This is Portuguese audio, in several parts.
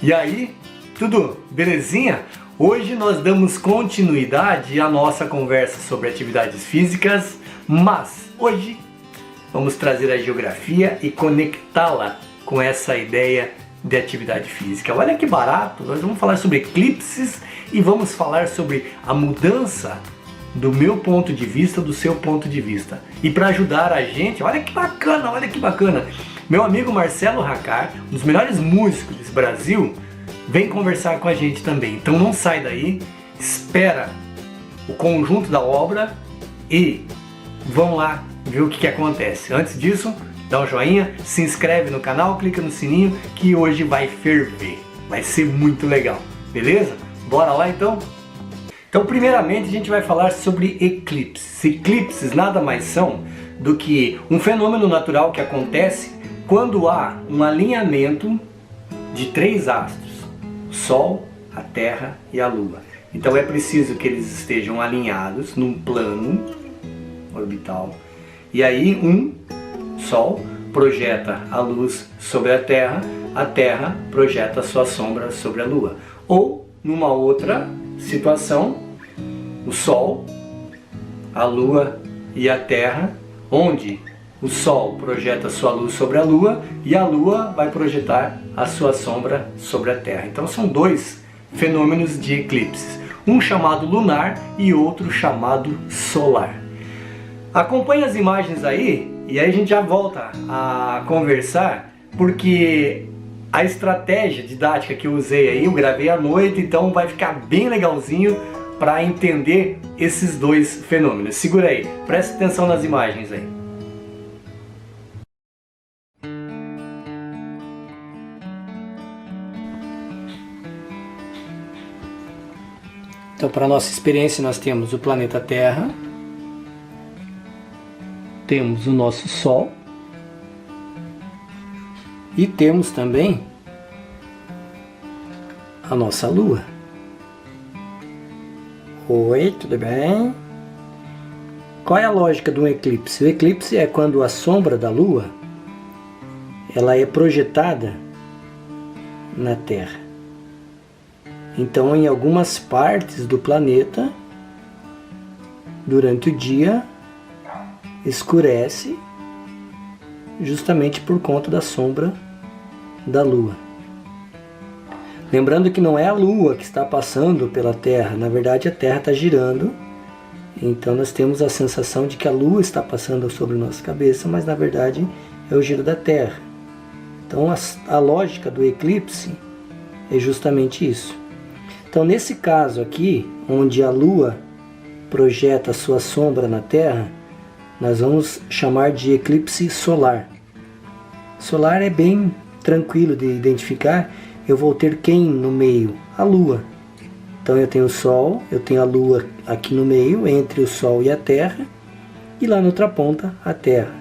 E aí, tudo belezinha? Hoje nós damos continuidade à nossa conversa sobre atividades físicas, mas hoje vamos trazer a geografia e conectá-la com essa ideia de atividade física. Olha que barato! Nós vamos falar sobre eclipses e vamos falar sobre a mudança do meu ponto de vista, do seu ponto de vista. E para ajudar a gente, olha que bacana, meu amigo Marcelo Racar, um dos melhores músicos desse Brasil, vem conversar com a gente também. Então não sai daí, espera o conjunto da obra e vamos lá ver o que acontece. Antes disso, dá um joinha, se inscreve no canal, clica no sininho que hoje vai ferver. Vai ser muito legal, beleza? Bora lá então? Então primeiramente a gente vai falar sobre eclipses. Eclipses nada mais são do que um fenômeno natural que acontece quando há um alinhamento de três astros: o Sol, a Terra e a Lua. Então é preciso que eles estejam alinhados num plano orbital. E aí Sol projeta a luz sobre a Terra projeta a sua sombra sobre a Lua. Ou, numa outra situação, o Sol, a Lua e a Terra, onde o Sol projeta a sua luz sobre a Lua e a Lua vai projetar a sua sombra sobre a Terra. Então são dois fenômenos de eclipses, um chamado lunar e outro chamado solar. Acompanhe as imagens aí e aí a gente já volta a conversar, porque a estratégia didática que eu usei aí, eu gravei à noite, então vai ficar bem legalzinho para entender esses dois fenômenos. Segura aí, presta atenção nas imagens aí. Então, para nossa experiência, nós temos o planeta Terra, temos o nosso Sol e temos também a nossa Lua. Oi, tudo bem? Qual é a lógica de um eclipse? O eclipse é quando a sombra da Lua ela é projetada na Terra. Então, em algumas partes do planeta, durante o dia, escurece justamente por conta da sombra da Lua. Lembrando que não é a Lua que está passando pela Terra, na verdade a Terra está girando, então nós temos a sensação de que a Lua está passando sobre nossa cabeça, mas na verdade é o giro da Terra. Então a lógica do eclipse é justamente isso. Então nesse caso aqui, onde a Lua projeta a sua sombra na Terra, nós vamos chamar de eclipse solar. Solar é bem tranquilo de identificar. Eu vou ter quem no meio? A Lua. Então eu tenho o Sol, eu tenho a Lua aqui no meio, entre o Sol e a Terra, e lá na outra ponta a Terra.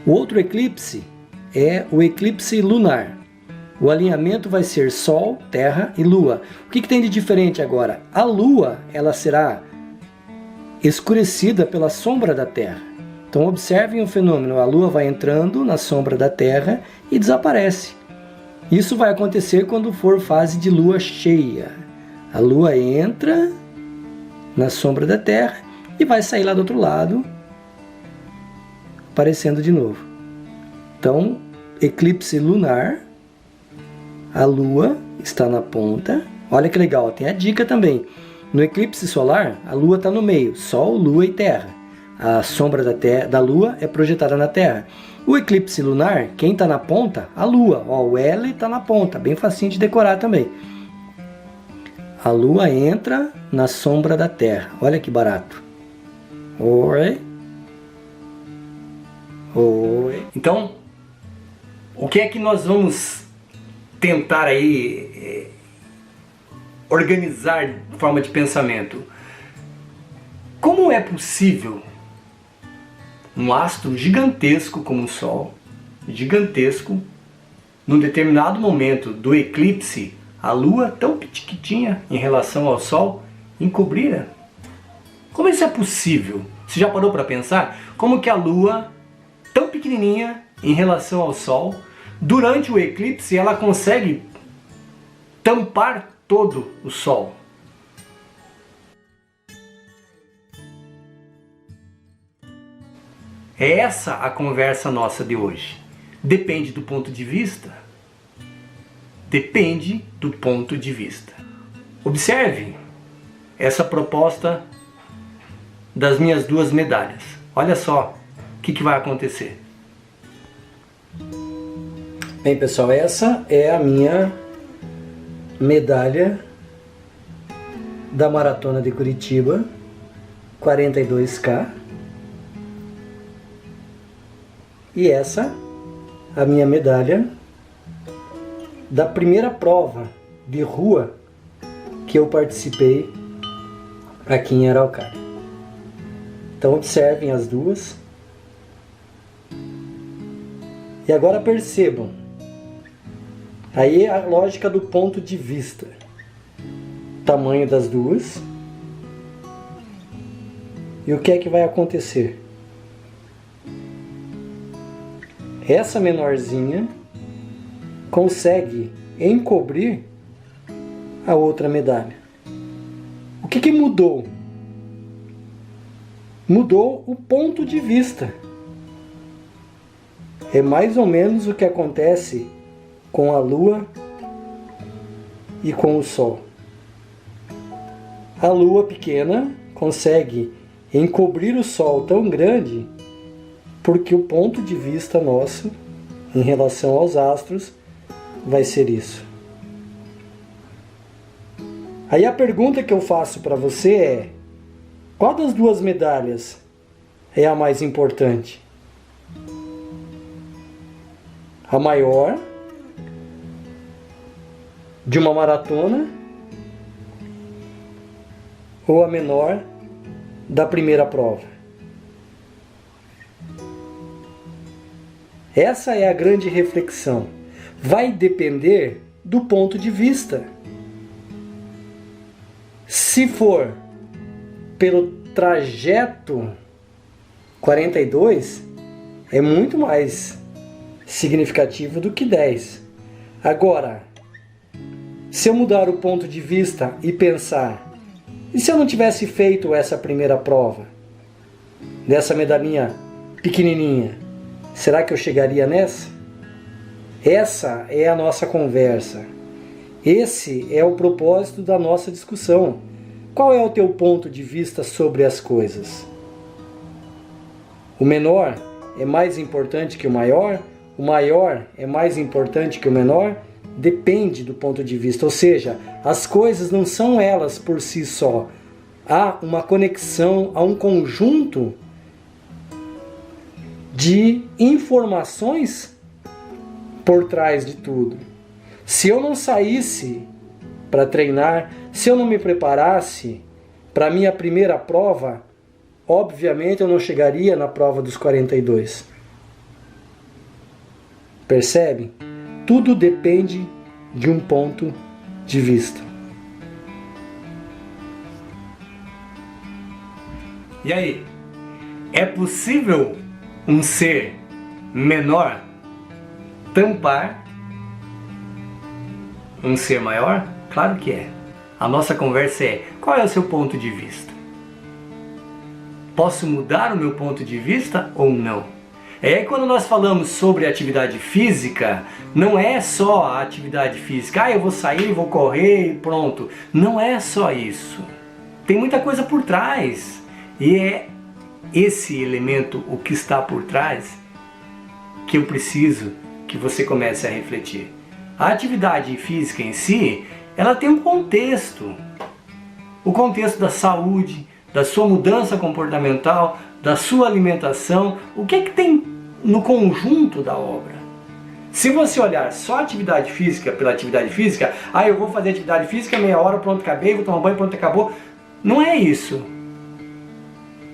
O outro eclipse é o eclipse lunar. O alinhamento vai ser Sol, Terra e Lua. O que tem de diferente agora? A Lua ela será escurecida pela sombra da Terra. Então observem o fenômeno, a Lua vai entrando na sombra da Terra e desaparece. Isso vai acontecer quando for fase de lua cheia. A Lua entra na sombra da Terra e vai sair lá do outro lado, aparecendo de novo. Então, eclipse lunar, a Lua está na ponta. Olha que legal, tem a dica também. No eclipse solar, a Lua está no meio, Sol, Lua e Terra. A sombra da Lua é projetada na Terra. O eclipse lunar, quem está na ponta? A Lua. Ó, o L está na ponta, bem facinho de decorar também. A Lua entra na sombra da Terra. Olha que barato. Oi. Oi. Então, o que é que nós vamos tentar aí organizar de forma de pensamento? Como é possível um astro gigantesco como o Sol, gigantesco, num determinado momento do eclipse, a Lua tão pequenininha em relação ao Sol, encobrir? Como isso é possível? Você já parou para pensar? Como que a Lua, tão pequenininha em relação ao Sol, durante o eclipse ela consegue tampar todo o sol? É essa a conversa nossa de hoje. Depende do ponto de vista. Depende do ponto de vista. Observe essa proposta das minhas duas medalhas. Olha só o que vai acontecer. Bem, pessoal, essa é a minha medalha da Maratona de Curitiba, 42K. E essa, a minha medalha da primeira prova de rua que eu participei aqui em Araucária. Então observem as duas. E agora percebam. Aí a lógica do ponto de vista. Tamanho das duas. E o que é que vai acontecer? Essa menorzinha consegue encobrir a outra medalha. O que mudou? Mudou o ponto de vista. É mais ou menos o que acontece com a Lua e com o Sol. A Lua pequena consegue encobrir o Sol tão grande porque o ponto de vista nosso em relação aos astros vai ser isso. Aí a pergunta que eu faço para você é: qual das duas medalhas é a mais importante? A maior de uma maratona ou a menor da primeira prova? Essa é a grande reflexão. Vai depender do ponto de vista. Se for pelo trajeto 42, é muito mais significativo do que 10. Agora, se eu mudar o ponto de vista e pensar, e se eu não tivesse feito essa primeira prova, dessa medalhinha pequenininha, será que eu chegaria nessa? Essa é a nossa conversa. Esse é o propósito da nossa discussão. Qual é o teu ponto de vista sobre as coisas? O menor é mais importante que o maior? O maior é mais importante que o menor? Depende do ponto de vista. Ou seja, as coisas não são elas por si só. Há uma conexão, há um conjunto de informações por trás de tudo. Se eu não saísse para treinar, se eu não me preparasse para a minha primeira prova, obviamente eu não chegaria na prova dos 42. Percebe? Tudo depende de um ponto de vista. E aí? É possível um ser menor tampar um ser maior? Claro que é. A nossa conversa é: qual é o seu ponto de vista? Posso mudar o meu ponto de vista ou não? É aí quando nós falamos sobre atividade física, não é só a atividade física. Eu vou sair, vou correr e pronto. Não é só isso. Tem muita coisa por trás. E é esse elemento, o que está por trás, que eu preciso que você comece a refletir. A atividade física em si, ela tem um contexto. O contexto da saúde, da sua mudança comportamental, da sua alimentação. O que é que tem no conjunto da obra? Se você olhar só a atividade física pela atividade física, eu vou fazer atividade física, meia hora, pronto, acabei, vou tomar banho, pronto, acabou. Não é isso.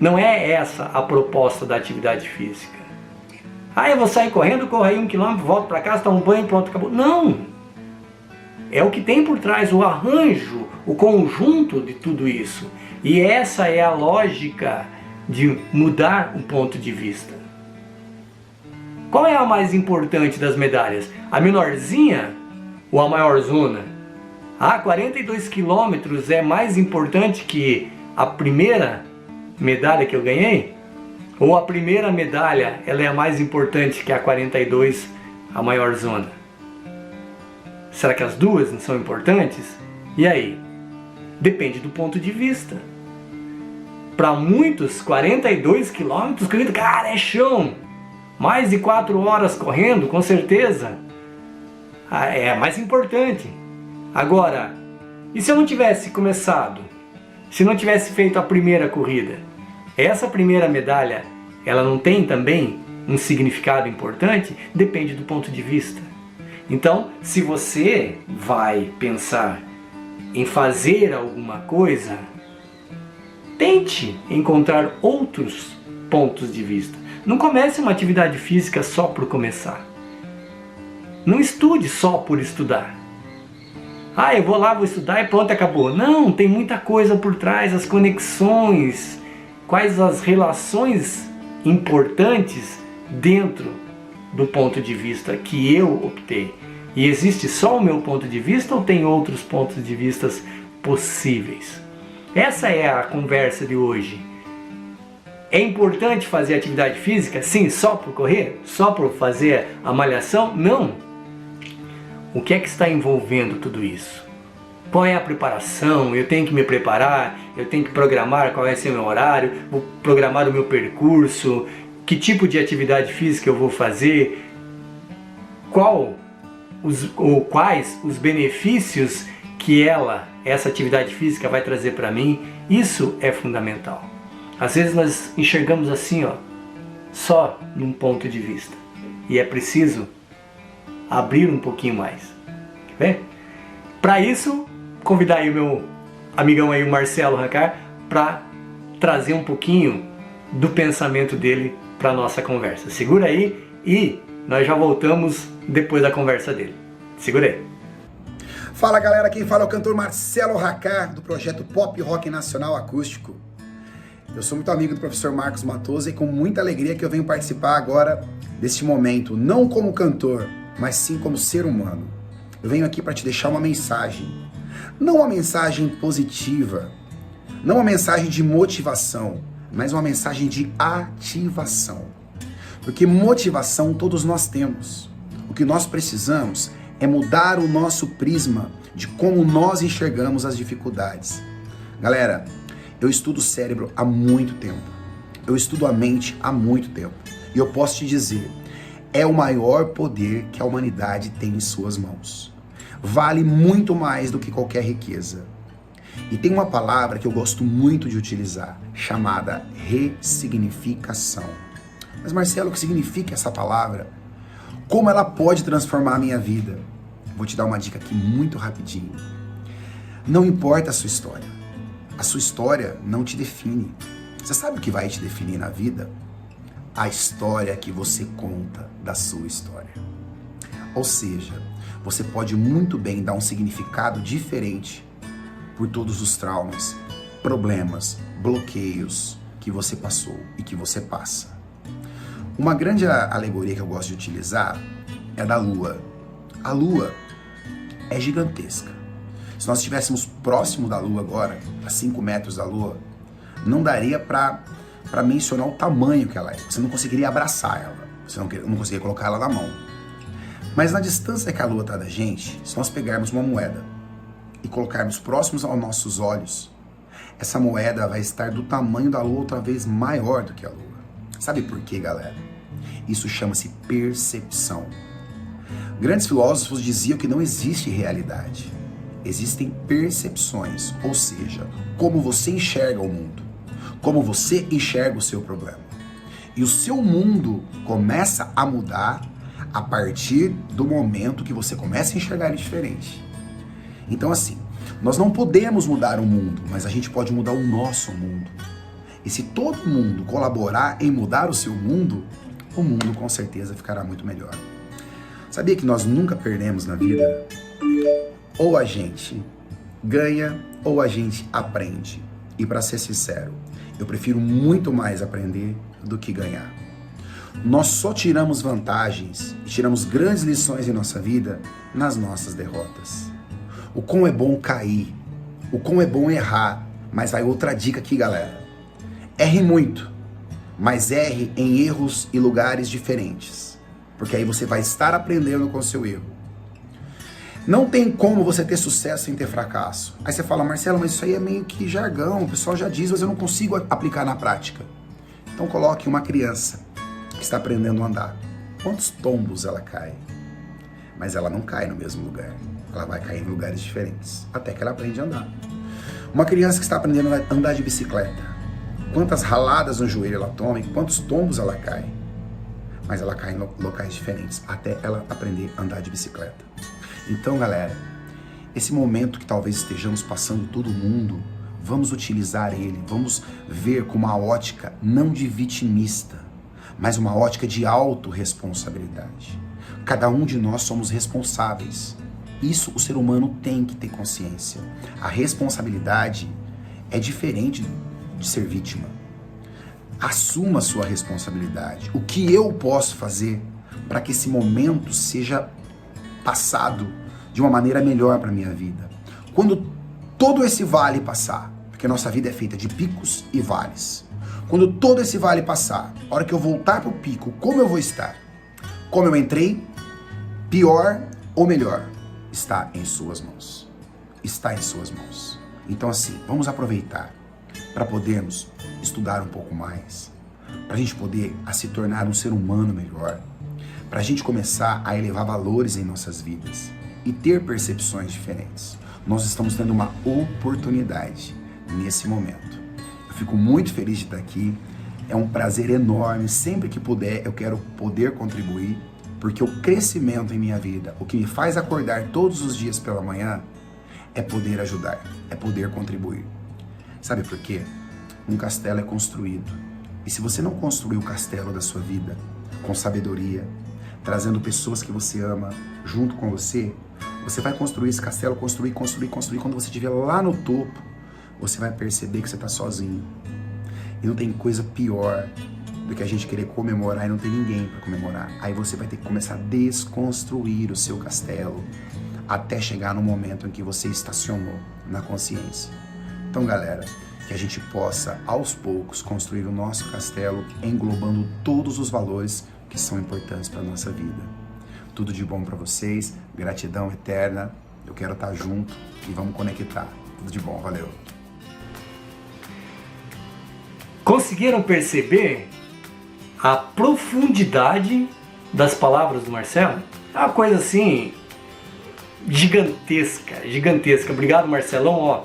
Não é essa a proposta da atividade física. Eu vou sair correndo, corro aí 1 quilômetro, volto para casa, tomo banho, pronto, acabou. Não! É o que tem por trás, o arranjo, o conjunto de tudo isso. E essa é a lógica de mudar o ponto de vista. Qual é a mais importante das medalhas? A menorzinha ou a maiorzona? Ah, 42 quilômetros é mais importante que a primeira medalha que eu ganhei? Ou a primeira medalha ela é mais importante que a 42, a maior zona? Será que as duas não são importantes? E aí? Depende do ponto de vista. Para muitos, 42 quilômetros, cara, é chão. Mais de 4 horas correndo, com certeza. É mais importante. Agora, e se eu não tivesse começado? Se não tivesse feito a primeira corrida? Essa primeira medalha, ela não tem também um significado importante? Depende do ponto de vista. Então, se você vai pensar em fazer alguma coisa, tente encontrar outros pontos de vista. Não comece uma atividade física só por começar. Não estude só por estudar. Ah, eu vou lá, vou estudar e pronto, acabou. Não, tem muita coisa por trás, as conexões, quais as relações importantes dentro do ponto de vista que eu optei. E existe só o meu ponto de vista ou tem outros pontos de vista possíveis? Essa é a conversa de hoje. É importante fazer atividade física? Sim, só por correr? Só por fazer a malhação? Não. O que é que está envolvendo tudo isso? Qual é a preparação? Eu tenho que me preparar, eu tenho que programar qual vai ser o meu horário, vou programar o meu percurso, que tipo de atividade física eu vou fazer, quais os benefícios que essa atividade física vai trazer para mim. Isso é fundamental. Às vezes nós enxergamos assim, só num ponto de vista. E é preciso abrir um pouquinho mais. Quer ver? Para isso, convidar aí o meu amigão aí, o Marcelo Racar, para trazer um pouquinho do pensamento dele para a nossa conversa. Segura aí e nós já voltamos depois da conversa dele. Segura aí. Fala galera, quem fala é o cantor Marcelo Racar, do projeto Pop Rock Nacional Acústico. Eu sou muito amigo do professor Marcos Matoso e com muita alegria que eu venho participar agora deste momento, não como cantor, mas sim como ser humano. Eu venho aqui para te deixar uma mensagem, não uma mensagem positiva, não uma mensagem de motivação, mas uma mensagem de ativação. Porque motivação todos nós temos. O que nós precisamos é mudar o nosso prisma de como nós enxergamos as dificuldades. Galera, eu estudo o cérebro há muito tempo. Eu estudo a mente há muito tempo. E eu posso te dizer, é o maior poder que a humanidade tem em suas mãos. Vale muito mais do que qualquer riqueza. E tem uma palavra que eu gosto muito de utilizar, chamada ressignificação. Mas Marcelo, o que significa essa palavra? Como ela pode transformar a minha vida? Vou te dar uma dica aqui muito rapidinho. Não importa a sua história não te define. Você sabe o que vai te definir na vida? A história que você conta da sua história. Ou seja, você pode muito bem dar um significado diferente por todos os traumas, problemas, bloqueios que você passou e que você passa. Uma grande alegoria que eu gosto de utilizar é da Lua. A Lua é gigantesca. Se nós estivéssemos próximo da Lua agora, a 5 metros da Lua, não daria para mencionar o tamanho que ela é. Você não conseguiria abraçar ela, você não conseguiria colocar ela na mão. Mas na distância que a Lua está da gente, se nós pegarmos uma moeda e colocarmos próximos aos nossos olhos, essa moeda vai estar do tamanho da Lua, outra vez maior do que a Lua. Sabe por quê, galera? Isso chama-se percepção. Grandes filósofos diziam que não existe realidade. Existem percepções, ou seja, como você enxerga o mundo, como você enxerga o seu problema. E o seu mundo começa a mudar a partir do momento que você começa a enxergar ele diferente. Então assim, nós não podemos mudar o mundo, mas a gente pode mudar o nosso mundo. E se todo mundo colaborar em mudar o seu mundo, o mundo com certeza ficará muito melhor. Sabia que nós nunca perdemos na vida? Ou a gente ganha ou a gente aprende. E para ser sincero, eu prefiro muito mais aprender do que ganhar. Nós só tiramos vantagens e tiramos grandes lições em nossa vida nas nossas derrotas. O quão é bom cair, o quão é bom errar. Mas vai outra dica aqui, galera. Erre muito, mas erre em erros e lugares diferentes. Porque aí você vai estar aprendendo com o seu erro. Não tem como você ter sucesso sem ter fracasso. Aí você fala, Marcelo, mas isso aí é meio que jargão, o pessoal já diz, mas eu não consigo aplicar na prática. Então coloque uma criança que está aprendendo a andar. Quantos tombos ela cai? Mas ela não cai no mesmo lugar. Ela vai cair em lugares diferentes, até que ela aprende a andar. Uma criança que está aprendendo a andar de bicicleta. Quantas raladas no joelho ela toma e quantos tombos ela cai? Mas ela cai em locais diferentes, até ela aprender a andar de bicicleta. Então, galera, esse momento que talvez estejamos passando todo mundo, vamos utilizar ele, vamos ver com uma ótica não de vitimista, mas uma ótica de autorresponsabilidade. Cada um de nós somos responsáveis. Isso o ser humano tem que ter consciência. A responsabilidade é diferente de ser vítima. Assuma a sua responsabilidade. O que eu posso fazer para que esse momento seja passado de uma maneira melhor para minha vida? Quando todo esse vale passar, porque a nossa vida é feita de picos e vales. Quando todo esse vale passar, a hora que eu voltar pro pico, como eu vou estar? Como eu entrei? Pior ou melhor? Está em suas mãos. Está em suas mãos. Então assim, vamos aproveitar para podermos estudar um pouco mais, para a gente poder se tornar um ser humano melhor, para a gente começar a elevar valores em nossas vidas e ter percepções diferentes. Nós estamos tendo uma oportunidade nesse momento. Eu fico muito feliz de estar aqui, é um prazer enorme, sempre que puder eu quero poder contribuir, porque o crescimento em minha vida, o que me faz acordar todos os dias pela manhã, é poder ajudar, é poder contribuir. Sabe por quê? Um castelo é construído. E se você não construir o castelo da sua vida com sabedoria, trazendo pessoas que você ama junto com você, você vai construir esse castelo, construir. Quando você estiver lá no topo, você vai perceber que você está sozinho. E não tem coisa pior do que a gente querer comemorar e não ter ninguém para comemorar. Aí você vai ter que começar a desconstruir o seu castelo até chegar no momento em que você estacionou na consciência. Então, galera, que a gente possa, aos poucos, construir o nosso castelo, englobando todos os valores que são importantes para a nossa vida. Tudo de bom para vocês, gratidão eterna, eu quero estar junto e vamos conectar. Tudo de bom, valeu. Conseguiram perceber a profundidade das palavras do Marcelo? É uma coisa assim, gigantesca, gigantesca. Obrigado, Marcelão, ó,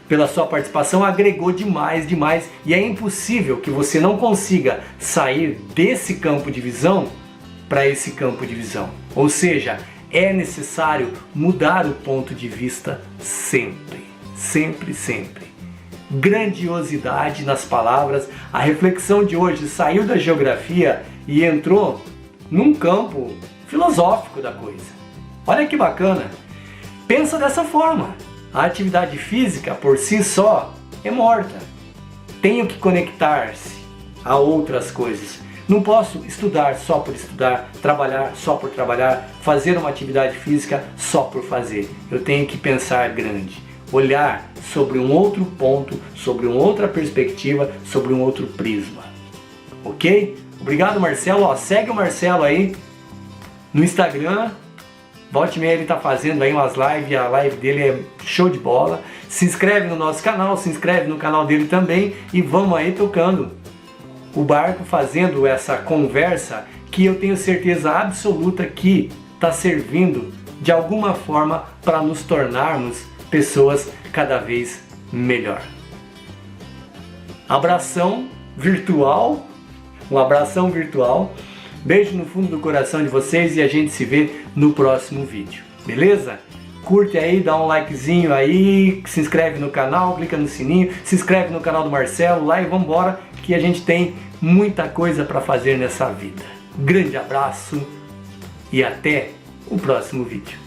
pela sua participação, agregou demais, demais, e é impossível que você não consiga sair desse campo de visão para esse campo de visão. Ou seja, é necessário mudar o ponto de vista sempre, sempre, sempre. Grandiosidade nas palavras. A reflexão de hoje saiu da geografia e entrou num campo filosófico da coisa. Olha que bacana. Pensa dessa forma. A atividade física por si só é morta. Tenho que conectar-se a outras coisas. Não posso estudar só por estudar, trabalhar só por trabalhar, fazer uma atividade física só por fazer. Eu tenho que pensar grande, olhar sobre um outro ponto, sobre uma outra perspectiva, sobre um outro prisma. Ok? Obrigado, Marcelo. Ó, segue o Marcelo aí no Instagram. Volte e meia ele está fazendo aí umas lives, a live dele é show de bola. Se inscreve no nosso canal, se inscreve no canal dele também e vamos aí tocando o barco, fazendo essa conversa que eu tenho certeza absoluta que está servindo de alguma forma para nos tornarmos pessoas cada vez melhor. Abração virtual, um abração virtual. Beijo no fundo do coração de vocês e a gente se vê no próximo vídeo, beleza? Curte aí, dá um likezinho aí, se inscreve no canal, clica no sininho, se inscreve no canal do Marcelo lá e vambora que a gente tem muita coisa para fazer nessa vida. Grande abraço e até o próximo vídeo.